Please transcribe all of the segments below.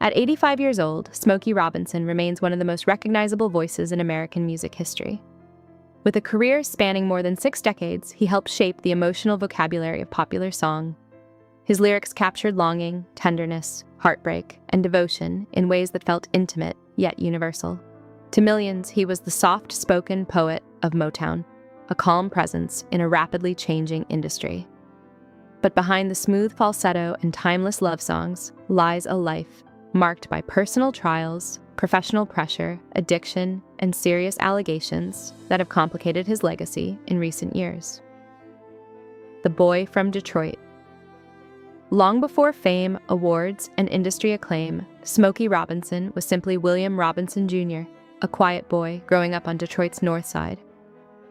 At 85 years old, Smokey Robinson remains one of the most recognizable voices in American music history. With a career spanning more than 6 decades, he helped shape the emotional vocabulary of popular song. His lyrics captured longing, tenderness, heartbreak, and devotion in ways that felt intimate yet universal. To millions, he was the soft-spoken poet of Motown, a calm presence in a rapidly changing industry. But behind the smooth falsetto and timeless love songs lies a life marked by personal trials, professional pressure, addiction, and serious allegations that have complicated his legacy in recent years. The Boy from Detroit. Long before fame, awards, and industry acclaim, Smokey Robinson was simply William Robinson Jr., a quiet boy growing up on Detroit's North Side.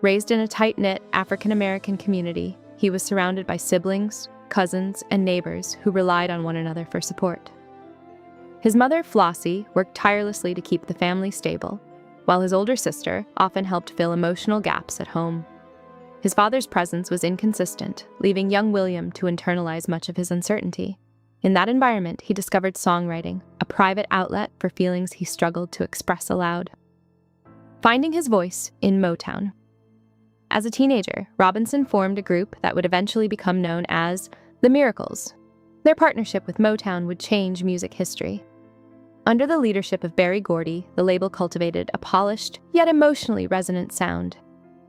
Raised in a tight-knit African-American community, he was surrounded by siblings, cousins, and neighbors who relied on one another for support. His mother, Flossie, worked tirelessly to keep the family stable, while his older sister often helped fill emotional gaps at home. His father's presence was inconsistent, leaving young William to internalize much of his uncertainty. In that environment, he discovered songwriting, a private outlet for feelings he struggled to express aloud. Finding his voice in Motown. As a teenager, Robinson formed a group that would eventually become known as the Miracles. Their partnership with Motown would change music history. Under the leadership of Berry Gordy, the label cultivated a polished, yet emotionally resonant sound.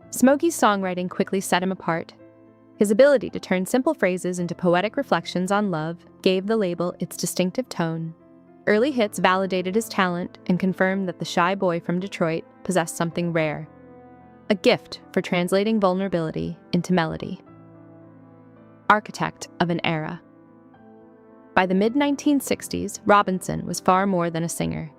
Smokey's songwriting quickly set him apart. His ability to turn simple phrases into poetic reflections on love gave the label its distinctive tone. Early hits validated his talent and confirmed that the shy boy from Detroit possessed something rare, a gift for translating vulnerability into melody. Architect of an era. By the mid-1960s, Robinson was far more than a singer.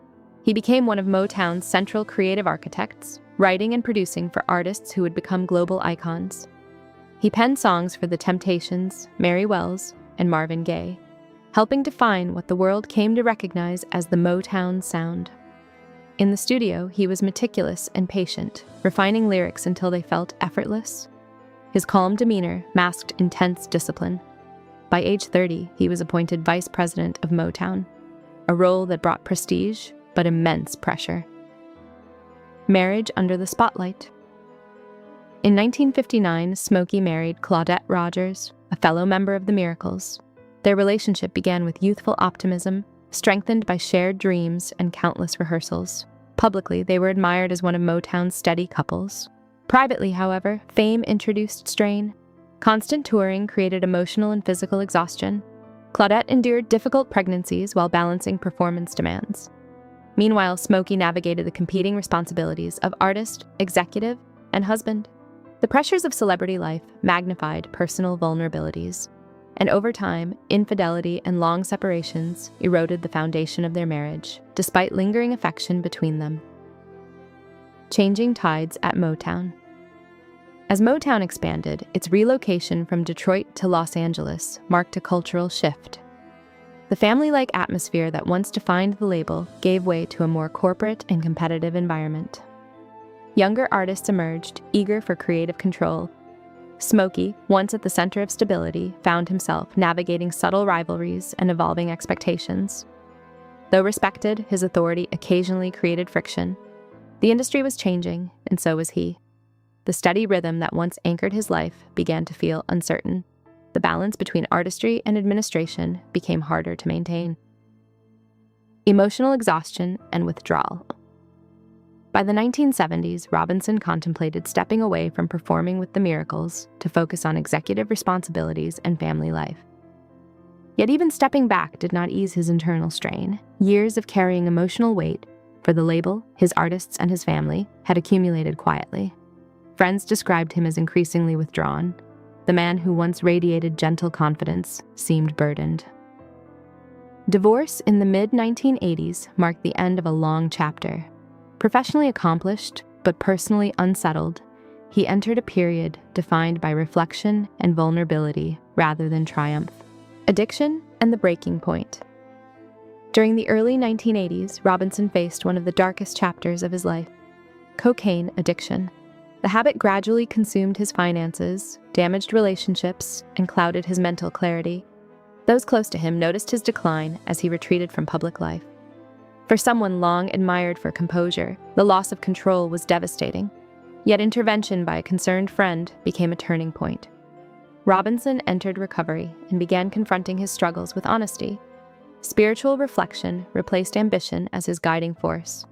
He became one of Motown's central creative architects, writing and producing for artists who would become global icons. He penned songs for The Temptations, Mary Wells, and Marvin Gaye, helping define what the world came to recognize as the Motown sound. In the studio, he was meticulous and patient, refining lyrics until they felt effortless. His calm demeanor masked intense discipline. By age 30, he was appointed vice president of Motown, a role that brought prestige but immense pressure. Marriage under the spotlight. In 1959, Smokey married Claudette Rogers, a fellow member of the Miracles. Their relationship began with youthful optimism, strengthened by shared dreams and countless rehearsals. Publicly, they were admired as one of Motown's steady couples. Privately, however, fame introduced strain. Constant touring created emotional and physical exhaustion. Claudette endured difficult pregnancies while balancing performance demands. Meanwhile, Smokey navigated the competing responsibilities of artist, executive, and husband. The pressures of celebrity life magnified personal vulnerabilities, and over time, infidelity and long separations eroded the foundation of their marriage, despite lingering affection between them. Changing tides at Motown. As Motown expanded, its relocation from Detroit to Los Angeles marked a cultural shift. The family-like atmosphere that once defined the label gave way to a more corporate and competitive environment. Younger artists emerged, eager for creative control. Smokey, once at the center of stability, found himself navigating subtle rivalries and evolving expectations. Though respected, his authority occasionally created friction. The industry was changing, and so was he. The steady rhythm that once anchored his life began to feel uncertain. The balance between artistry and administration became harder to maintain. Emotional exhaustion and withdrawal. By the 1970s, Robinson contemplated stepping away from performing with the Miracles to focus on executive responsibilities and family life. Yet even stepping back did not ease his internal strain. Years of carrying emotional weight for the label, his artists, and his family had accumulated quietly. Friends described him as increasingly withdrawn. The man who once radiated gentle confidence seemed burdened. Divorce in the mid-1980s marked the end of a long chapter. Professionally accomplished, but personally unsettled, he entered a period defined by reflection and vulnerability rather than triumph. Addiction and the breaking point. During the early 1980s, Robinson faced one of the darkest chapters of his life: cocaine addiction. The habit gradually consumed his finances, damaged relationships, and clouded his mental clarity. Those close to him noticed his decline as he retreated from public life. For someone long admired for composure, the loss of control was devastating. Yet intervention by a concerned friend became a turning point. Robinson entered recovery and began confronting his struggles with honesty. Spiritual reflection replaced ambition as his guiding force.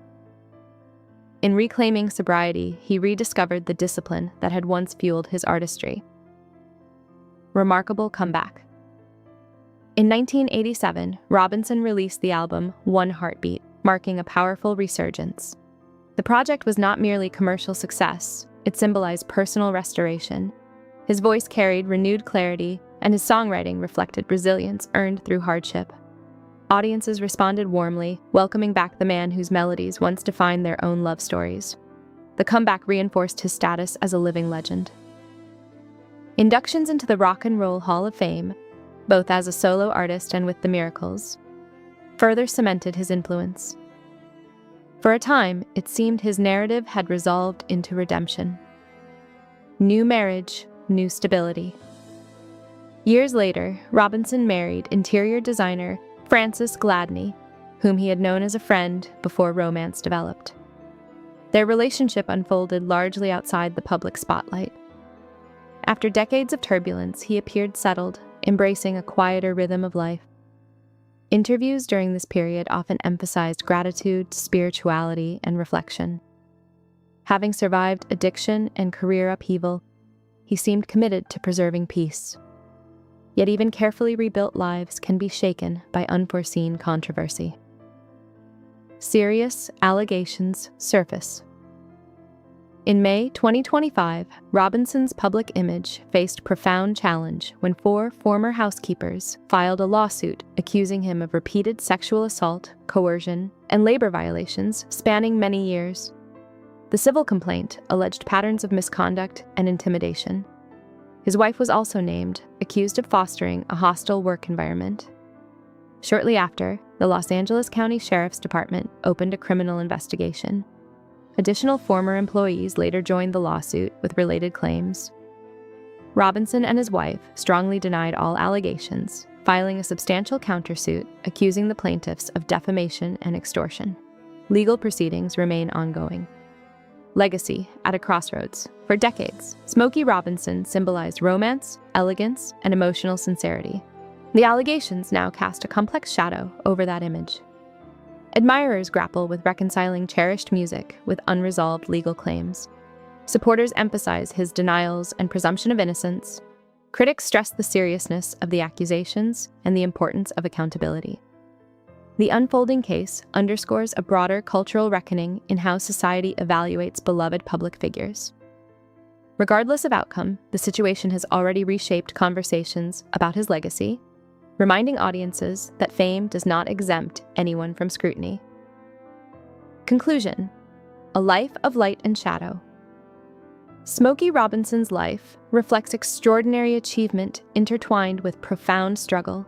In reclaiming sobriety, he rediscovered the discipline that had once fueled his artistry. Remarkable comeback. In 1987, Robinson released the album One Heartbeat, marking a powerful resurgence. The project was not merely commercial success, it symbolized personal restoration. His voice carried renewed clarity, and his songwriting reflected resilience earned through hardship. Audiences responded warmly, welcoming back the man whose melodies once defined their own love stories. The comeback reinforced his status as a living legend. Inductions into the Rock and Roll Hall of Fame, both as a solo artist and with the Miracles, further cemented his influence. For a time, it seemed his narrative had resolved into redemption. New marriage, new stability. Years later, Robinson married interior designer Frances Gladney, whom he had known as a friend before romance developed. Their relationship unfolded largely outside the public spotlight. After decades of turbulence, he appeared settled, embracing a quieter rhythm of life. Interviews during this period often emphasized gratitude, spirituality, and reflection. Having survived addiction and career upheaval, he seemed committed to preserving peace. Yet even carefully rebuilt lives can be shaken by unforeseen controversy. Serious allegations surface. In May 2025, Robinson's public image faced profound challenge when 4 former housekeepers filed a lawsuit accusing him of repeated sexual assault, coercion, and labor violations spanning many years. The civil complaint alleged patterns of misconduct and intimidation. His wife was also named, accused of fostering a hostile work environment. Shortly after, the Los Angeles County Sheriff's Department opened a criminal investigation. Additional former employees later joined the lawsuit with related claims. Robinson and his wife strongly denied all allegations, filing a substantial countersuit accusing the plaintiffs of defamation and extortion. Legal proceedings remain ongoing. Legacy at a crossroads. For decades, Smokey Robinson symbolized romance, elegance, and emotional sincerity. The allegations now cast a complex shadow over that image. Admirers grapple with reconciling cherished music with unresolved legal claims. Supporters emphasize his denials and presumption of innocence. Critics stress the seriousness of the accusations and the importance of accountability. The unfolding case underscores a broader cultural reckoning in how society evaluates beloved public figures. Regardless of outcome, the situation has already reshaped conversations about his legacy, reminding audiences that fame does not exempt anyone from scrutiny. Conclusion: a life of light and shadow. Smokey Robinson's life reflects extraordinary achievement intertwined with profound struggle.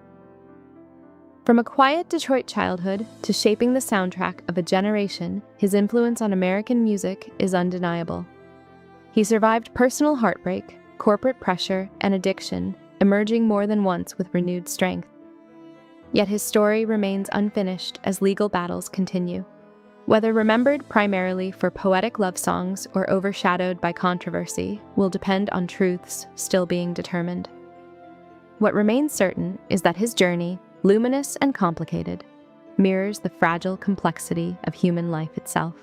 From a quiet Detroit childhood to shaping the soundtrack of a generation, his influence on American music is undeniable. He survived personal heartbreak, corporate pressure, and addiction, emerging more than once with renewed strength. Yet his story remains unfinished as legal battles continue. Whether remembered primarily for poetic love songs or overshadowed by controversy will depend on truths still being determined. What remains certain is that his journey, luminous and complicated, mirrors the fragile complexity of human life itself.